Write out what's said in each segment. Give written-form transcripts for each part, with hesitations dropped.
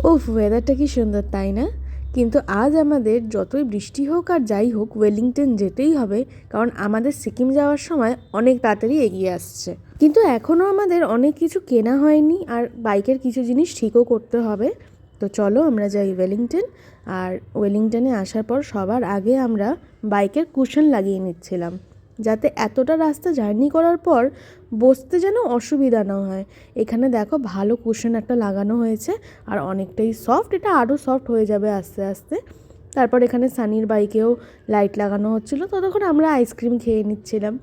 উফ, ওয়েদারটা কি সুন্দর তাই না? কিন্তু আজ আমাদের যতই বৃষ্টি হোক আর যাই হোক ওয়েলিংটন যেতেই হবে, কারণ আমাদের সিকিম যাওয়ার সময় অনেক তাড়াতাড়ি এগিয়ে আসছে। কিন্তু এখনও আমাদের অনেক কিছু কেনা হয়নি আর বাইকের কিছু জিনিস ঠিকও করতে হবে। তো চলো আমরা যাই ওয়েলিংটন। আর ওয়েলিংটনে আসার পর সবার আগে আমরা বাইকের কুশন লাগিয়ে নিচ্ছিলাম, যাতে এতটা রাস্তা জার্নি করার পর বসতে যেন অসুবিধা না হয়। এখানে দেখো ভালো কুশন একটা লাগানো হয়েছে আর অনেকটাই সফট, এটা আরও সফট হয়ে যাবে আস্তে আস্তে। তারপর এখানে সানির বাইকেও লাইট লাগানো হচ্ছিলো, ততক্ষণ আমরা আইসক্রিম খেয়ে নিচ্ছিলাম।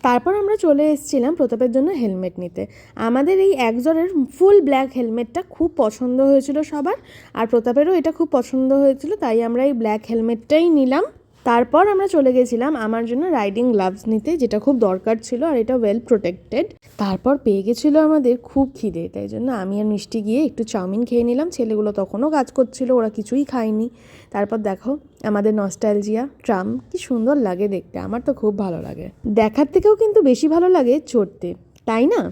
তারপর আমরা চলে এসেছিলাম প্রতাপের জন্য হেলমেট নিতে। আমাদের এই একজনের ফুল ব্ল্যাক হেলমেটটা খুব পছন্দ হয়েছিল সবার, আর প্রতাপেরও এটা খুব পছন্দ হয়েছিল, তাই আমরা এই ব্ল্যাক হেলমেটটাই নিলাম। তারপর আমরা চলে গেছিলাম আমার জন্য রাইডিং গ্লাভস নিতে, যেটা খুব দরকার ছিল আর এটা ওয়েল প্রোটেক্টেড। তারপর পেয়ে গেছিলো আমাদের খুব খিদে, তাই জন্য আমি আর মিষ্টি গিয়ে একটু চাউমিন খেয়ে নিলাম। ছেলেগুলো তখনও কাজ করছিল, ওরা কিছুই খায়নি। তারপর দেখো আমাদের নস্টালজিয়া ট্রাম, কি সুন্দর লাগে দেখতে, আমার তো খুব ভালো লাগে। দেখার থেকেও কিন্তু বেশি ভালো লাগে চড়তে, তাই না?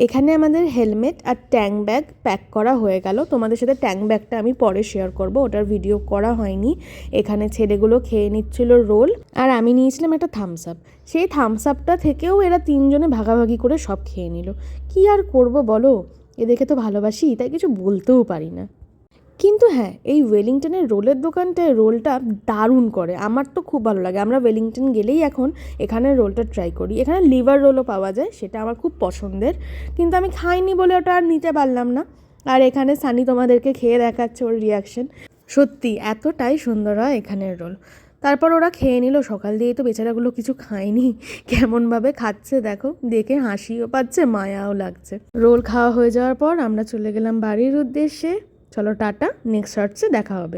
এখানে আমাদের হেলমেট আর ট্যাঙ্ক ব্যাগ প্যাক করা হয়ে গেল। তোমাদের সাথে ট্যাঙ্ক ব্যাগটা আমি পরে শেয়ার করব, ওটার ভিডিও করা হয়নি। এখানে ছেলেগুলো খেয়ে নিচ্ছিল রোল, আর আমি নিয়েছিলাম একটা থামস আপ। সেই থামস আপটা থেকেও এরা তিনজনে ভাগাভাগি করে সব খেয়ে নিল। কি আর করব বলো, এদেরকে তো ভালোবাসি, তাই কিছু বলতেও পারি না। কিন্তু হ্যাঁ, এই ওয়েলিংটনের রোলের দোকানটায় রোলটা দারুণ করে, আমার তো খুব ভালো লাগে। আমরা ওয়েলিংটন গেলেই এখন এখানের রোলটা ট্রাই করি। এখানে লিভার রোলও পাওয়া যায়, সেটা আমার খুব পছন্দের, কিন্তু আমি খাইনি বলে ওটা আর নিতে পারলাম না। আর এখানে সানি তোমাদেরকে খেয়ে দেখাচ্ছে ওর রিয়াকশন। সত্যি এতটাই সুন্দর হয় এখানের রোল। তারপর ওরা খেয়ে নিল, সকাল দিয়েই তো বেচারাগুলো কিছু খায়নি, কেমনভাবে খাচ্ছে দেখো, দেখে হাসিও পাচ্ছে মায়াও লাগছে। রোল খাওয়া হয়ে যাওয়ার পর আমরা চলে গেলাম বাড়ির উদ্দেশ্যে। চলো টাটা, নেক্সট শর্টসে দেখা হবে।